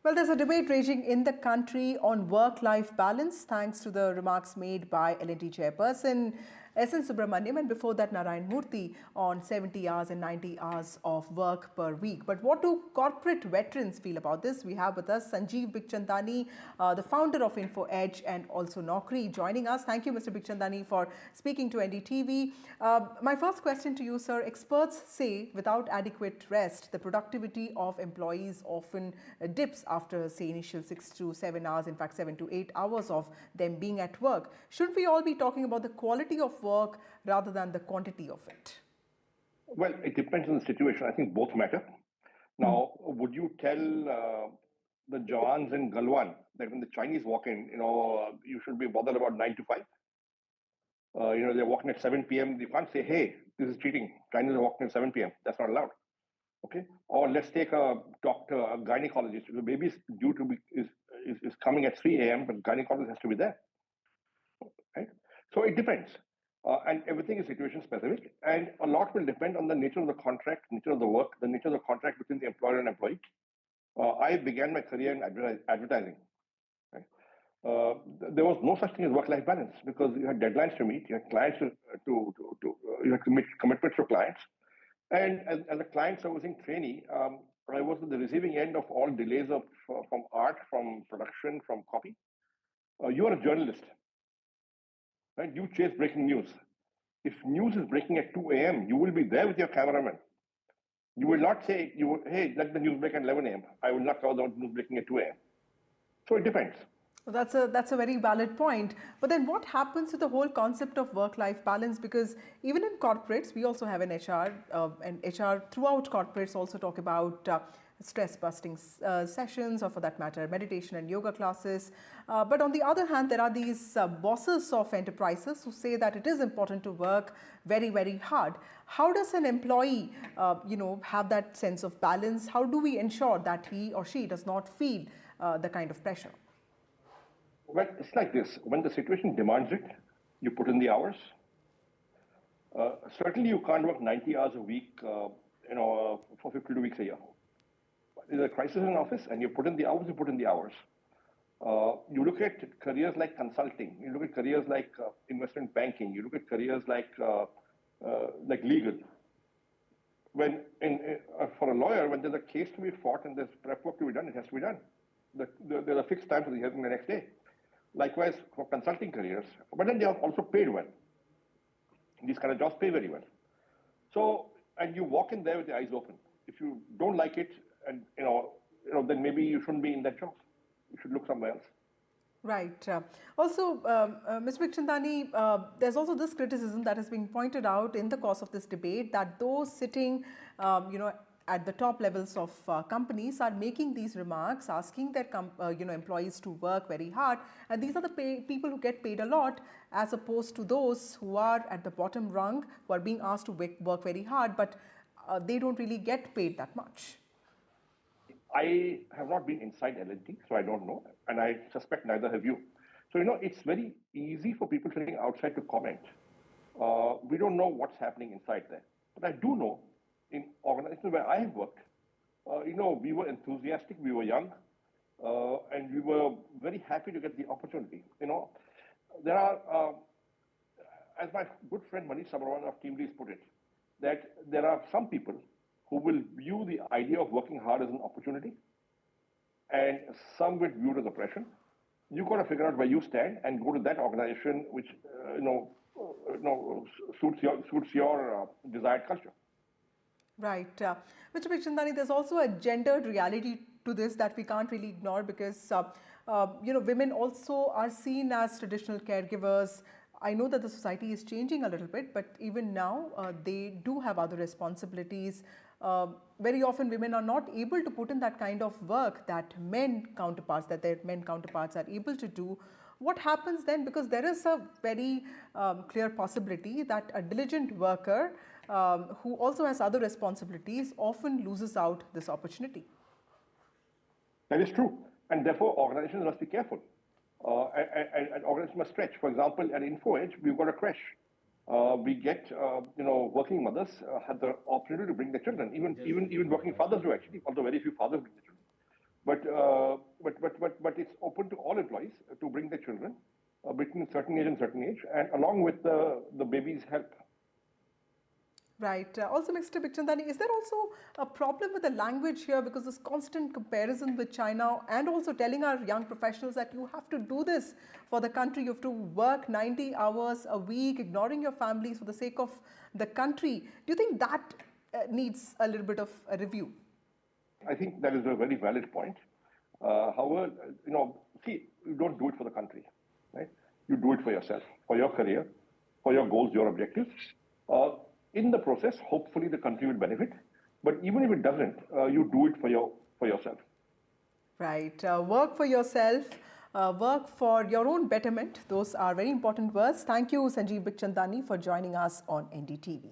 Well, there's a debate raging in the country on work-life balance, thanks to the remarks made by L&T chairperson S.N. Subramaniam, and before that Narayana Murthy on 70 hours and 90 hours of work per week. But what do corporate veterans feel about this? We have with us Sanjeev Bikhchandani, the founder of InfoEdge and also Naukri, joining us. Thank you, Mr. Bikhchandani, for speaking to NDTV. My first question to you, sir. Experts say without adequate rest, the productivity of employees often dips after, say, initial 6 to 7 hours, in fact, 7 to 8 hours of them being at work. Shouldn't we all be talking about the quality of work rather than the quantity of it? Well, it depends on the situation. I think both matter. Now, would you tell the Jawans in Galwan that when the Chinese walk in, you should be bothered about 9 to 5? They're walking at 7 p.m. You can't say, hey, this is cheating. Chinese are walking at 7 p.m. That's not allowed. Okay. Or let's take a doctor, a gynecologist. The baby is due to be is coming at 3 a.m., but gynecologist has to be there. Right. So it depends. And everything is situation specific, and a lot will depend on the nature of the contract, nature of the work, the nature of the contract between the employer and employee. I began my career in advertising. Right? There was no such thing as work-life balance because you had deadlines to meet, you had clients you had to make commitments to clients, and as a client servicing trainee, I was at the receiving end of all delays from art, from production, from copy. You are a journalist. Right? You chase breaking news. If news is breaking at 2 a.m., you will be there with your cameraman. You will not say, hey, let the news break at 11 a.m. I will not cover the news breaking at 2 a.m. So it depends. Well, that's a very valid point. But then what happens to the whole concept of work-life balance? Because even in corporates, we also have an HR, and HR throughout corporates also talk about stress-busting sessions, or for that matter, meditation and yoga classes. But on the other hand, there are these bosses of enterprises who say that it is important to work very, very hard. How does an employee, have that sense of balance? How do we ensure that he or she does not feel the kind of pressure? Well, it's like this. When the situation demands it, you put in the hours. Certainly, you can't work 90 hours a week, for 52 weeks a year. There's a crisis in office, and you put in the hours. You put in the hours. You look at careers like consulting. You look at careers like investment banking. You look at careers like legal. When for a lawyer, when there's a case to be fought and there's prep work to be done, it has to be done. There's a fixed time for the hearing the next day. Likewise for consulting careers, but then they are also paid well. These kind of jobs pay very well. So, and you walk in there with your eyes open. If you don't like it, and then maybe you shouldn't be in that job. You should look somewhere else. Right. Also, Mr. Bikhchandani, there's also this criticism that has been pointed out in the course of this debate that those sitting, at the top levels of companies are making these remarks, asking their employees to work very hard, and these are the people who get paid a lot, as opposed to those who are at the bottom rung, who are being asked to work very hard, but they don't really get paid that much. I have not been inside L&T, so I don't know, and I suspect neither have you. So it's very easy for people sitting outside to comment. We don't know what's happening inside there, but I do know in organizations where I have worked, we were enthusiastic, we were young, and we were very happy to get the opportunity. There are, as my good friend Manish Sabharwal of Team Leads put it, that there are some people who will view the idea of working hard as an opportunity, and some will view it as oppression. You've got to figure out where you stand and go to that organization which suits your desired culture. Right. Mr. Bikhchandani, there's also a gendered reality to this that we can't really ignore because, women also are seen as traditional caregivers. I know that the society is changing a little bit, but even now, they do have other responsibilities. Very often, women are not able to put in that kind of work that their men counterparts are able to do. What happens then? Because there is a very clear possibility that a diligent worker who also has other responsibilities often loses out this opportunity. That is true, and therefore organizations must be careful. And organizations must stretch. For example, at InfoEdge, we've got a creche. We get, working mothers have the opportunity to bring their children. Even working fathers do actually, although very few fathers bring their children. But it's open to all employees to bring their children between certain age and certain age, and along with the baby's help. Right. Also, Mr. Bikhchandani, is there also a problem with the language here because this constant comparison with China and also telling our young professionals that you have to do this for the country, you have to work 90 hours a week, ignoring your families for the sake of the country. Do you think that needs a little bit of a review? I think that is a very valid point. However, see, you don't do it for the country, right? You do it for yourself, for your career, for your goals, your objectives. In the process, hopefully the country will benefit. But even if it doesn't, you do it for yourself. Right. Work for yourself, work for your own betterment. Those are very important words. Thank you, Sanjeev Bikhchandani, for joining us on NDTV.